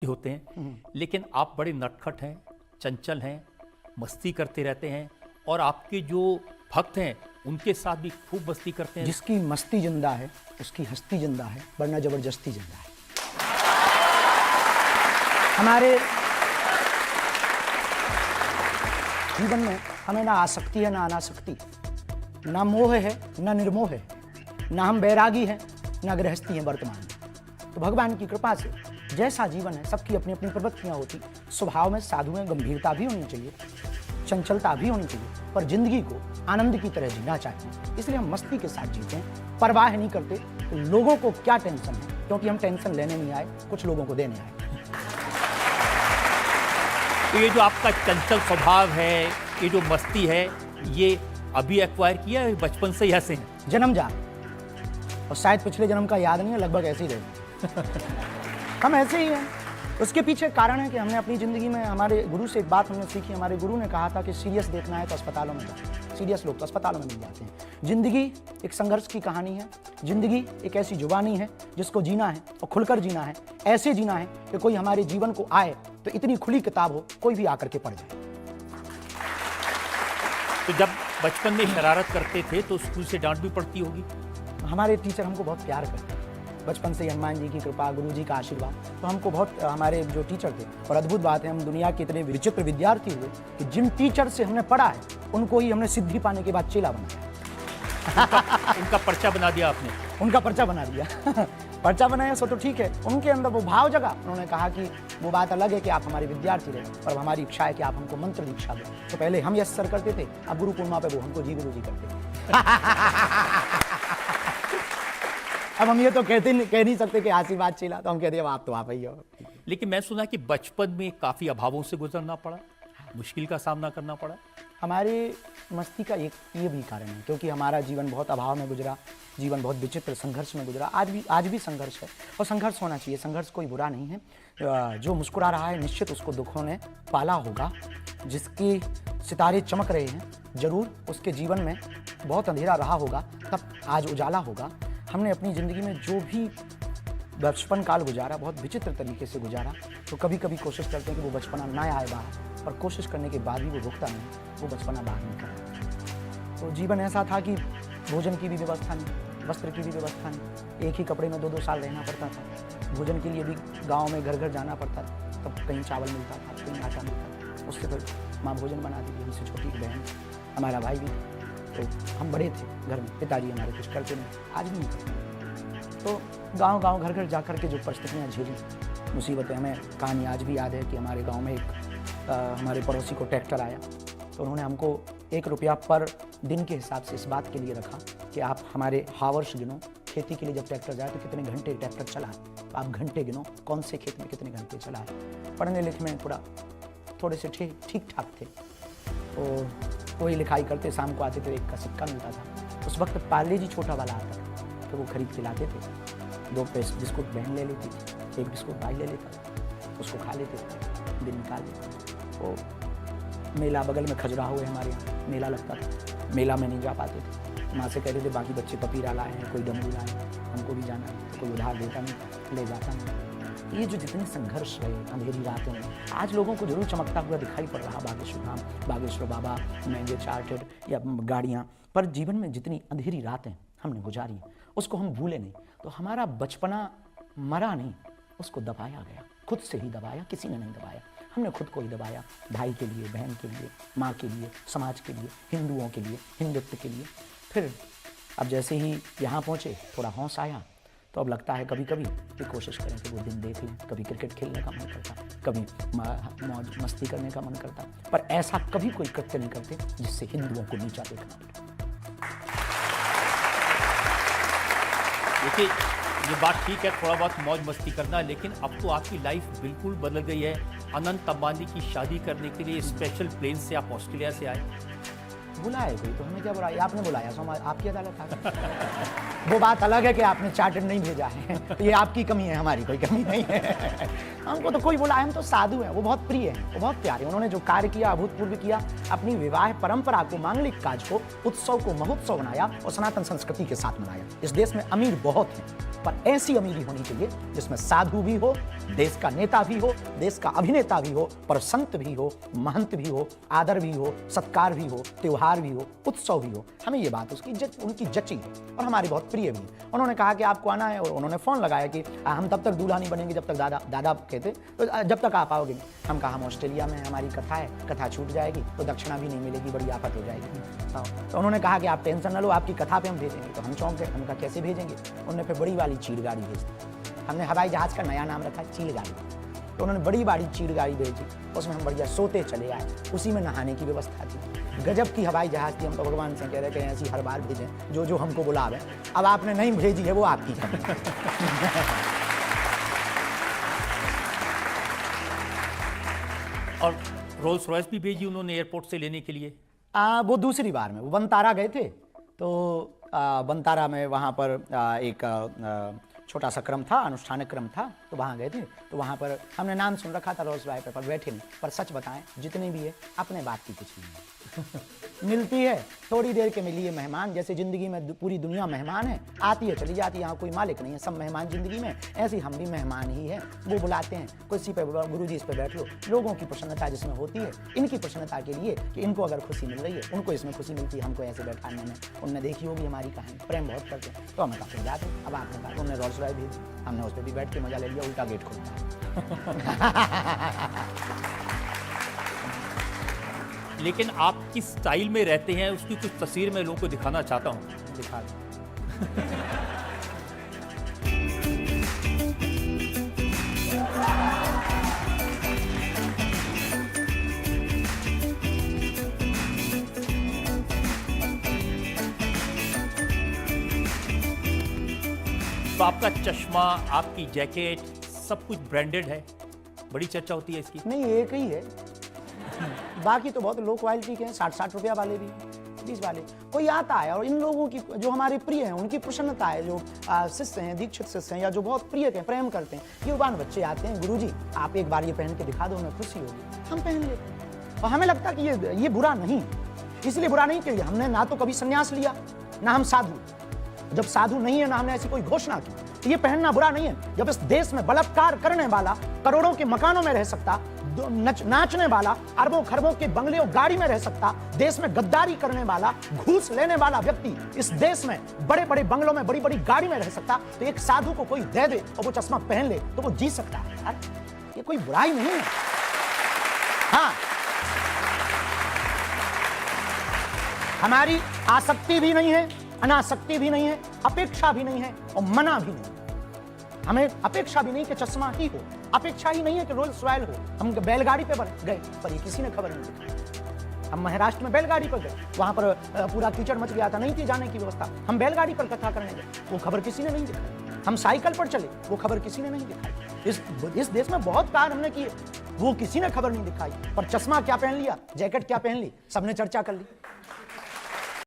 होते हैं, लेकिन आप बड़े नटखट हैं, चंचल हैं, मस्ती करते रहते हैं और आपके जो भक्त हैं उनके साथ भी खूब मस्ती करते हैं। जिसकी मस्ती जिंदा है उसकी हस्ती जिंदा है, वरना जबरदस्ती जिंदा है। हमारे जीवन में हमें ना आसक्ति है ना अनासक्ति, ना मोह है ना निर्मोह है, ना हम बैरागी हैं ना गृहस्थी हैं वर्तमान में। तो भगवान की कृपा से जैसा जीवन है, सबकी अपनी अपनी प्रवृत्तियां होती, स्वभाव में साधु में गंभीरता भी होनी चाहिए, चंचलता भी होनी चाहिए, पर जिंदगी को आनंद की तरह जीना चाहिए। इसलिए हम मस्ती के साथ जीते हैं, परवाह नहीं करते तो लोगों को क्या टेंशन है, क्योंकि हम टेंशन लेने नहीं आए, कुछ लोगों को देने आए। तो ये जो आपका चंचल स्वभाव है, ये जो मस्ती है, ये अभी एक्वायर किया है, बचपन से ही ऐसे हैं? जन्मजात, और शायद पिछले जन्म का याद नहीं है, लगभग ऐसे ही रहे। हम ऐसे ही हैं। उसके पीछे कारण है कि हमने अपनी ज़िंदगी में, हमारे गुरु से एक बात हमने सीखी। हमारे गुरु ने कहा था कि सीरियस देखना है तो अस्पतालों में जाओ। सीरियस लोग तो अस्पतालों में मिल जाते हैं। ज़िंदगी एक संघर्ष की कहानी है। ज़िंदगी एक ऐसी जुबानी है जिसको जीना है और खुलकर जीना है। ऐसे जीना है कि कोई हमारे जीवन को आए तो इतनी खुली किताब हो, कोई भी आकर के पढ़ जाए। तो जब बचपन में शरारत करते थे तो स्कूल से डांट भी पड़ती होगी? हमारे टीचर हमको बहुत प्यार करते हैं, बचपन से हनुमान जी की कृपा, गुरु जी का आशीर्वाद, तो हमको बहुत, हमारे जो टीचर थे, और अद्भुत बात है हम दुनिया के इतने विचित्र विद्यार्थी हुए कि जिन टीचर से हमने पढ़ा है उनको ही हमने सिद्धि पाने के बाद चेला बनाया। उनका पर्चा बना दिया आपने? उनका पर्चा बना दिया। पर्चा बनाया सो तो ठीक है, उनके अंदर वो भाव जगा। उन्होंने कहा कि वो बात अलग है कि आप हमारे विद्यार्थी रहे, पर हमारी इच्छा है कि आप हमको मंत्र दीक्षा दें। तो पहले हम यस सर करते थे, अब गुरु पूर्णिमा पे वो हमको जी गुरु जी करते। अब हम ये तो कह नहीं सकते कि आशीर्वाद चेला, तो हम कहते हैं आप तो आप ही हो। लेकिन मैं सुना कि बचपन में काफ़ी अभावों से गुजरना पड़ा, मुश्किल का सामना करना पड़ा। हमारे मस्ती का एक ये भी कारण है, क्योंकि हमारा जीवन बहुत अभाव में गुजरा, जीवन बहुत विचित्र संघर्ष में गुजरा। आज भी संघर्ष है, और संघर्ष होना चाहिए। संघर्ष कोई बुरा नहीं है। जो मुस्कुरा रहा है निश्चित उसको दुखों ने पाला होगा। जिसके सितारे चमक रहे हैं जरूर उसके जीवन में बहुत अंधेरा रहा होगा, तब आज उजाला होगा। हमने अपनी ज़िंदगी में जो भी बचपन काल गुजारा, बहुत विचित्र तरीके से गुजारा। तो कभी कभी कोशिश करते हैं कि वो बचपना ना आए बाहर, और कोशिश करने के बाद भी वो रुकता नहीं, वो बचपना बाहर निकला। तो जीवन ऐसा था कि भोजन की भी व्यवस्था नहीं, वस्त्र की भी व्यवस्था नहीं, एक ही कपड़े में 2-2 साल रहना पड़ता था। भोजन के लिए भी गाँव में घर घर जाना पड़ता था, तब कहीं चावल मिलता था, कहीं आटा मिलता था। उससे फिर माँ भोजन बनाती थी। हमसे छोटी बहन, हमारा भाई भी, तो हम बड़े थे घर में। पिताजी हमारे कुछ करते नहीं, आज भी नहीं करते। तो गांव घर घर जा कर के जो परिस्थितियाँ झेली, मुसीबतें, हमें कहानी आज भी याद है कि हमारे गांव में एक हमारे पड़ोसी को ट्रैक्टर आया, तो उन्होंने हमको 1 रुपया पर दिन के हिसाब से इस बात के लिए रखा कि आप हमारे हावर्स गिनो, खेती के लिए जब ट्रैक्टर जाए तो कितने घंटे ट्रैक्टर चला है, तो आप घंटे गिनो कौन से खेत में कितने घंटे चला है। पढ़ने लिखने में थोड़े से ठीक ठाक थे, तो वही लिखाई करते, शाम को आते थे, 1 का सिक्का मिलता था। उस वक्त पार्ले जी छोटा वाला आता था, तो वो खरीद के लाते थे। 2 बिस्कुट बहन ले लेती थी, 1 बिस्कुट भाई ले लेता था, उसको खा लेते थे, दिन निकाल लेते। तो मेला बगल में खजुराहो है हमारे यहाँ, मेला लगता था, मेला में नहीं जा पाते थे। माँ से कहते थे बाकी बच्चे पपीरा लाए हैं, कोई डमरू लाए हैं, हमको भी जाना है, तो कोई उधार देता नहीं, ले जाता नहीं। ये जो जितने संघर्ष रहे, अंधेरी रातों में, आज लोगों को जरूर चमकता हुआ दिखाई पड़ रहा बागेश्वर धाम, बागेश्वर बाबा, महंगे चार्टेड या गाड़ियाँ, पर जीवन में जितनी अंधेरी रातें हमने गुजारी उसको हम भूले नहीं। तो हमारा बचपना मरा नहीं, उसको दबाया गया, खुद से ही दबाया, किसी ने नहीं दबाया, हमने खुद को ही दबाया। भाई के लिए, बहन के लिए, माँ के लिए, समाज के लिए, हिंदुओं के लिए, हिंदुत्व के लिए। फिर अब जैसे ही यहाँ पहुँचे, थोड़ा हौस आया, तो अब लगता है कभी कभी कि कोशिश करें कि वो दिन देख लें। कभी क्रिकेट खेलने का मन करता, कभी मौज मस्ती करने का मन करता, पर ऐसा कभी कोई कृत्य नहीं करते जिससे हिंदुओं को नीचा देखना पड़े। देखिए, ये बात ठीक है, थोड़ा बहुत मौज मस्ती करना, लेकिन अब तो आपकी लाइफ बिल्कुल बदल गई है। अनंत अंबानी की शादी करने के लिए स्पेशल प्लेन से आप ऑस्ट्रेलिया से आए। बुलाए कोई तो हमें क्या बुलाया, आपने बुलाया, सो आपकी अदालत आ गई। वो बात अलग है कि आपने चार्टर्ड नहीं भेजा है, ये आपकी कमी है, हमारी कोई कमी नहीं है। हमको तो कोई बुलाया, हम तो साधु हैं। वो बहुत प्रिय हैं, वो बहुत प्यारे। उन्होंने जो कार्य किया, अभूतपूर्व किया, अपनी विवाह परंपरा को, मांगलिक काज को, उत्सव को महोत्सव बनाया और सनातन संस्कृति के साथ मनाया। इस देश में अमीर बहुत हैं, पर ऐसी अमीरी होनी चाहिए जिसमें साधु भी हो, देश का नेता भी हो, देश का अभिनेता भी हो, पर संत भी हो, महंत भी हो, आदर भी हो, सत्कार भी हो, त्योहार भी हो, उत्सव भी हो। हमें ये बात उनकी जची है और हमारी बहुत प्रिय भी है। उन्होंने कहा कि आपको आना है और उन्होंने फ़ोन लगाया कि हम तब तक दूल्हा नहीं बनेंगे जब तक दादा कहते, तो जब तक आप आओगे। हम कहा हम ऑस्ट्रेलिया में हमारी कथा है, कथा छूट जाएगी तो दक्षिणा भी नहीं मिलेगी, बड़ी आफत हो जाएगी। तो उन्होंने कहा कि आप टेंशन न लो, आपकी कथा पे हम भेजेंगे। तो हम चौंक गए, हम कहा कैसे भेजेंगे? उन्होंने फिर बड़ी वाली चीड़ गाड़ी भेज दी। हमने हवाई जहाज़ का नया नाम रखा चीड़ गाड़ी। तो उन्होंने बड़ी बड़ी चीड़ गाड़ी भेजी, उसमें हम बढ़िया सोते चले आए, उसी में नहाने की व्यवस्था थी। गजब की हवाई जहाज़ थी। हम तो भगवान से कह रहे थे ऐसी हर बार भेजें जो हमको बुलावे। अब आपने नहीं भेजी है वो आपकी कमी है। और रोल्स रॉयस भी भेजी उन्होंने एयरपोर्ट से लेने के लिए? वो दूसरी बार में वो बनतारा गए थे, तो बनतारा में वहाँ पर एक छोटा सा क्रम था, अनुष्ठानिक क्रम था, तो वहाँ गए थे। तो वहाँ पर हमने नाम सुन रखा था रोल्स रॉयस पर बैठे नहीं। पर सच बताएं, जितने भी है अपने बात की कुछ नहीं है। मिलती है थोड़ी देर के मिली है मेहमान, जैसे ज़िंदगी में पूरी दुनिया मेहमान है, आती है चली जाती है, यहाँ कोई मालिक नहीं है, सब मेहमान ज़िंदगी में। ऐसे हम भी मेहमान ही हैं। वो बुलाते हैं, कुर्सी पे गुरुजी इस पे बैठ लो। लोगों की प्रसन्नता जिसमें होती है, इनकी प्रसन्नता के लिए कि इनको अगर खुशी मिल रही है, उनको इसमें खुशी मिलती है, हमको ऐसे बैठाने में। उनने देखी होगी हमारी कहानी, प्रेम बहुत करते हैं, तो हमें काफ़ी जाते हैं। अब आपने कहा उन्होंने रोल्स रॉयस भेजी, हमने उस पर भी बैठ के मजा ले लिया, उल्टा गेट खोलता है। लेकिन आप किस स्टाइल में रहते हैं उसकी कुछ तस्वीर मैं लोगों को दिखाना चाहता हूँ। दिखा दो। तो आपका चश्मा, आपकी जैकेट, सब कुछ ब्रांडेड है, बड़ी चर्चा होती है इसकी। नहीं, एक ही है, बाकी तो बहुत लो क्वालिटी के हैं, 60-60 रुपया वाले भी, 20 वाले। कोई आता है और इन लोगों की जो हमारे प्रिय हैं, उनकी प्रसन्नता है, जो शिष्य हैं, दीक्षित शिष्य हैं, या जो बहुत प्रिय के प्रेम करते हैं, युवान बच्चे आते हैं, गुरुजी आप एक बार ये पहन के दिखा दो, हमें खुशी होगी, हम पहन लेते हैं। और हमें लगता है कि ये बुरा नहीं, इसलिए बुरा नहीं कि हमने ना तो कभी संन्यास लिया, ना हम साधु। जब साधु नहीं है ना हमने ऐसी कोई घोषणा की, तो ये पहनना बुरा नहीं है। जब इस देश में बलात्कार करने वाला करोड़ों के मकानों में रह सकता, नाचने वाला अरबों खरबों के बंगले और गाड़ी में रह सकता, देश में गद्दारी करने वाला, घूस लेने वाला व्यक्ति इस देश में बड़े बड़े बंगलों में बड़ी बड़ी गाड़ी में रह सकता, तो एक साधु को कोई दे दे और वो चश्मा पहन ले तो वो जी सकता है यार, ये कोई बुराई नहीं है। हाँ, हमारी आसक्ति भी नहीं है, अनासक्ति भी नहीं है, अपेक्षा भी नहीं है और मना भी नहीं। हमें अपेक्षा भी नहीं कि चश्मा ही हो, अपेक्षा ही नहीं है कि रोल्स रॉयल हो। हम बैलगाड़ी पे गए पर ये किसी ने खबर नहीं दिखाई। हम महाराष्ट्र में बैलगाड़ी पर गए, वहां पर पूरा कीचड़ मच गया था, नहीं थी जाने की व्यवस्था। हम बैलगाड़ी पर कथा करने गए, वो खबर किसी ने नहीं दिखाई। हम साइकिल पर चले, वो खबर किसी ने नहीं दिखाई। इस देश में बहुत कार्य हमने किए, वो किसी ने खबर नहीं दिखाई। पर चश्मा क्या पहन लिया, जैकेट क्या पहन ली, सबने चर्चा कर ली।